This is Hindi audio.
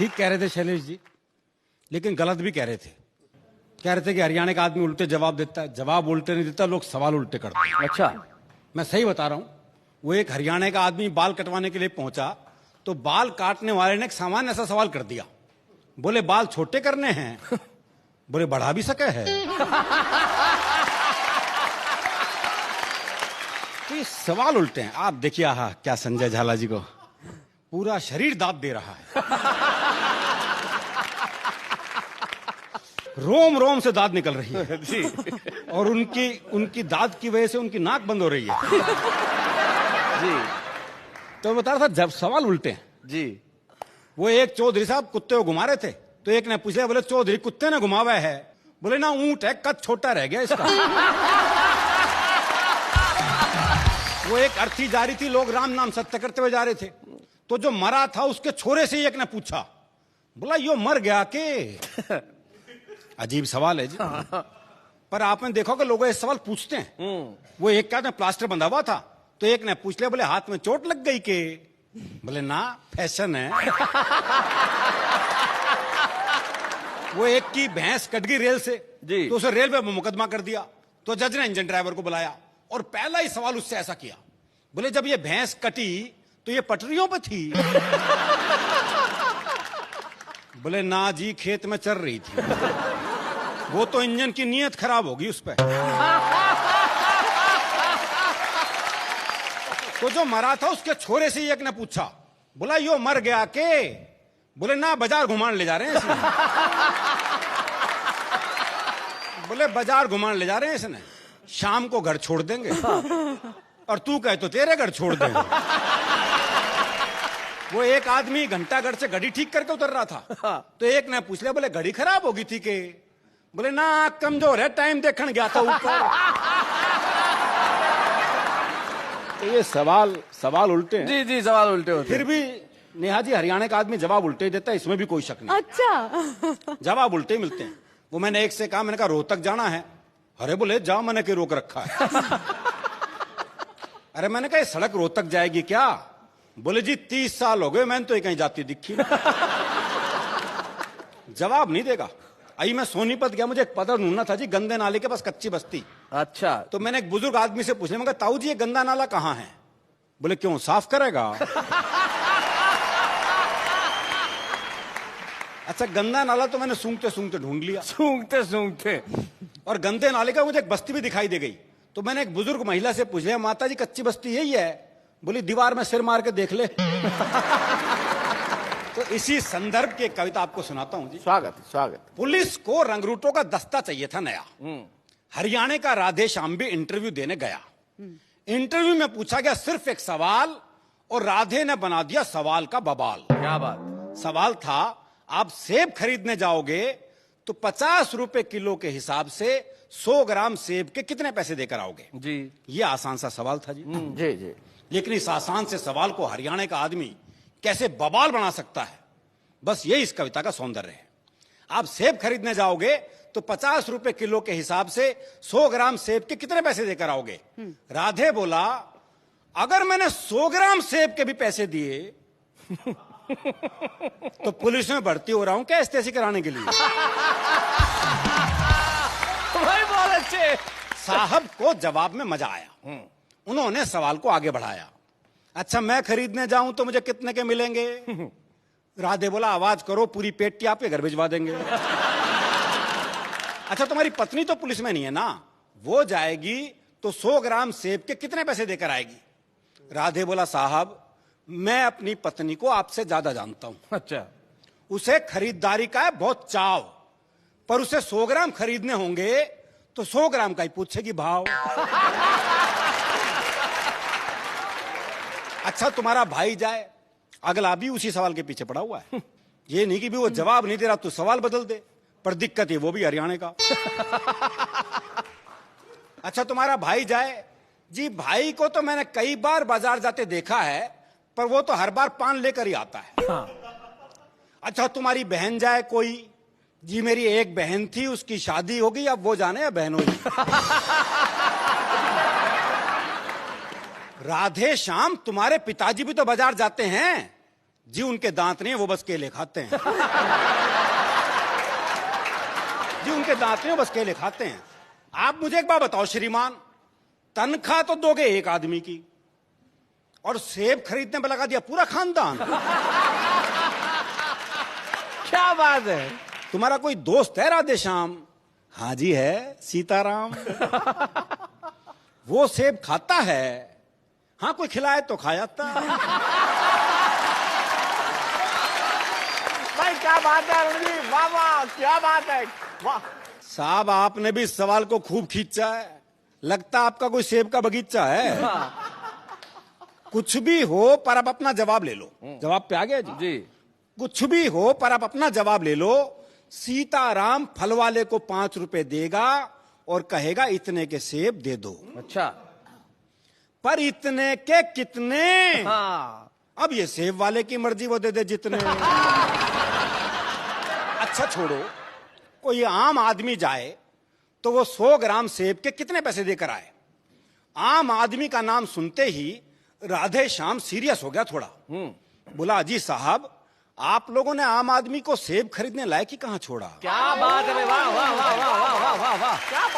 ठीक कह रहे थे शैलेश जी, लेकिन गलत भी कह रहे थे। कह रहे थे कि हरियाणा का आदमी उल्टे जवाब देता है, जवाब उल्टे नहीं देता, लोग सवाल उल्टे करते हैं। अच्छा, मैं सही बता रहा हूं। वो एक हरियाणा का आदमी बाल कटवाने के लिए पहुंचा, तो बाल काटने वाले ने एक सामान्य ऐसा सवाल कर दिया। बोले बाल छोटे करने हैं? बोले बढ़ा भी सके है। तो ये सवाल उल्टे हैं। आप देखिए, आहा क्या संजय झाला जी को पूरा शरीर दांत दे रहा है। रोम रोम से दांत निकल रही है जी। और उनकी दांत की वजह से उनकी नाक बंद हो रही है। जी। तो बता रहा था जब सवाल उल्टे हैं। जी। वो एक चौधरी साहब कुत्ते को घुमा रहे थे, तो एक ने पूछ लिया, बोले चौधरी कुत्ते ने घुमावा है? बोले ना, ऊंट है, कद छोटा रह गया इसका। वो एक अर्थी जा रही थी, लोग राम नाम सत्य करते हुए जा रहे थे, तो जो मरा था उसके छोरे से एक ने पूछा, बोला यो मर गया के? अजीब सवाल है जी। पर आपने देखा कि लोग ये सवाल पूछते हैं। वो एक क्या था, प्लास्टर बंधा हुआ था, तो एक ने पूछ लिया, बोले हाथ में चोट लग गई के? बोले ना, फैशन है। वो एक की भैंस कट गई रेल से जी। तो उसे रेल पे मुकदमा कर दिया, तो जज ने इंजन ड्राइवर को बुलाया और पहला ही सवाल उससे ऐसा किया, बोले जब ये भैंस कटी तो ये पटरियों पे थी? बोले ना जी, खेत में चल रही थी। वो तो इंजन की नीयत खराब होगी उस पे। तो जो मरा था उसके छोरे से एक ने पूछा, बोला यो मर गया के? बोले ना, बाजार घुमाने ले जा रहे हैं इसने। बोले बाजार घुमाने ले जा रहे हैं इसने, शाम को घर छोड़ देंगे। और तू कहे तो तेरे घर छोड़ देंगे। वो एक आदमी घंटाघर से घड़ी ठीक करके उतर रहा था, तो एक ने पूछ लिया, बोले घड़ी खराब होगी थी के? बोले ना, कमजोर है, टाइम देखने गया था ऊपर। तो ये सवाल उल्टे हैं। जी जी, सवाल उल्टे होते फिर भी नेहा जी, हरियाणा का आदमी जवाब उल्टे ही देता है, इसमें भी कोई शक नहीं। अच्छा। जवाब उल्टे ही मिलते हैं। वो मैंने एक से कहा, मैंने कहा रोहतक जाना है? अरे बोले जाओ, मैंने क्यों रोक रखा है? अरे मैंने कहा ये सड़क रोहतक जाएगी क्या? बोले जी 30 साल हो गए, मैंने तो ये कहीं जाती दिखी। जवाब नहीं देगा। आई मैं सोनीपत गया, मुझे एक पता ढूंढना था जी, गंदे नाले के पास कच्ची बस्ती। अच्छा। तो मैंने एक बुजुर्ग आदमी से पूछने, मैं कहा ताऊ जी ये गंदा नाला कहाँ है? बोले क्यों, साफ करेगा? अच्छा, गंदा नाला तो मैंने सूंघते सूंघते ढूंढ लिया। सूंघते सूंघते। और गंदे नाले का मुझे एक बस्ती भी दिखाई दे गई, तो मैंने एक बुजुर्ग महिला से पूछ लिया, माता जी कच्ची बस्ती यही है? बोली दीवार में सिर मार के देख ले। तो इसी संदर्भ की एक कविता आपको सुनाता हूं जी। स्वागत स्वागत। पुलिस को रंगरूटों का दस्ता चाहिए था नया। हरियाणा का राधे श्याम भी इंटरव्यू देने गया। इंटरव्यू में पूछा गया सिर्फ एक सवाल, और राधे ने बना दिया सवाल का बवाल। क्या बात। सवाल था, आप सेब खरीदने जाओगे तो 50 रुपए किलो के हिसाब से 100 ग्राम सेब के कितने पैसे देकर आओगे? जी। ये आसान सा सवाल था जी। जी जी। लेकिन इस आसान से सवाल को हरियाणा का आदमी कैसे बवाल बना सकता है, बस ये इस कविता का सौंदर्य है। आप सेब खरीदने जाओगे तो 50 रुपए किलो के हिसाब से 100 ग्राम सेब के कितने पैसे देकर आओगे? राधे बोला, अगर मैंने 100 ग्राम सेब के भी पैसे दिए तो पुलिस में भर्ती हो रहा हूं क्या एसटीसी कराने के लिए? भाई बहुत अच्छे। साहब को जवाब में मजा आया। उन्होंने सवाल को आगे बढ़ाया, अच्छा मैं खरीदने जाऊं तो मुझे कितने के मिलेंगे? राधे बोला, आवाज करो, पूरी पेटी आपके घर भिजवा देंगे। अच्छा तुम्हारी पत्नी तो पुलिस में नहीं है ना, वो जाएगी तो 100 ग्राम सेब के कितने पैसे देकर आएगी? राधे बोला, साहब मैं अपनी पत्नी को आपसे ज्यादा जानता हूं। अच्छा। उसे खरीदारी का है बहुत चाव, पर उसे 100 ग्राम खरीदने होंगे तो 100 ग्राम का ही पूछेगी भाव। अच्छा तुम्हारा भाई जाए, अगला भी उसी सवाल के पीछे पड़ा हुआ है। ये नहीं कि भी वो जवाब नहीं दे रहा तो सवाल बदल दे, पर दिक्कत है वो भी हरियाणा का। अच्छा तुम्हारा भाई जाए, जी भाई को तो मैंने कई बार बाजार जाते देखा है, पर वो तो हर बार पान लेकर ही आता है। अच्छा तुम्हारी बहन जाए कोई, जी मेरी एक बहन थी, उसकी शादी हो गई, अब वो जाने या बहनों जी। राधे श्याम तुम्हारे पिताजी भी तो बाजार जाते हैं, जी उनके दांत नहीं है, वो बस केले खाते हैं। जी उनके दांत नहीं है, वो बस केले खाते हैं। आप मुझे एक बात बताओ श्रीमान, तनख्वाह तो दोगे एक आदमी की और सेब खरीदने पर लगा दिया पूरा खानदान। क्या बात है। तुम्हारा कोई दोस्त है राधेश्याम? हाँ जी है, सीताराम। वो सेब खाता है, हाँ कोई खिलाए तो खा जाता है। भाई क्या बात है अरुण जी, वाह वाह, क्या बात है, वाह। साहब आपने भी इस सवाल को खूब खींचा है, लगता आपका कोई सेब का बगीचा है। कुछ भी हो पर आप अपना जवाब ले लो। जवाब पे आ गया जी? जी। कुछ भी हो पर आप अपना जवाब ले लो। सीताराम फल वाले को 5 रुपए देगा और कहेगा इतने के सेब दे दो। अच्छा। पर इतने के कितने? हाँ। अब ये सेब वाले की मर्जी, वो दे दे जितने। अच्छा छोड़ो, कोई आम आदमी जाए तो वो 100 ग्राम सेब के कितने पैसे देकर आए? आम आदमी का नाम सुनते ही राधेश्याम सीरियस हो गया थोड़ा। बोला अजी साहब, आप लोगों ने आम आदमी को सेब खरीदने लायक ही कहां छोड़ा। क्या बात है, वाह वाह वाह वाह वाह वाह वाह, क्या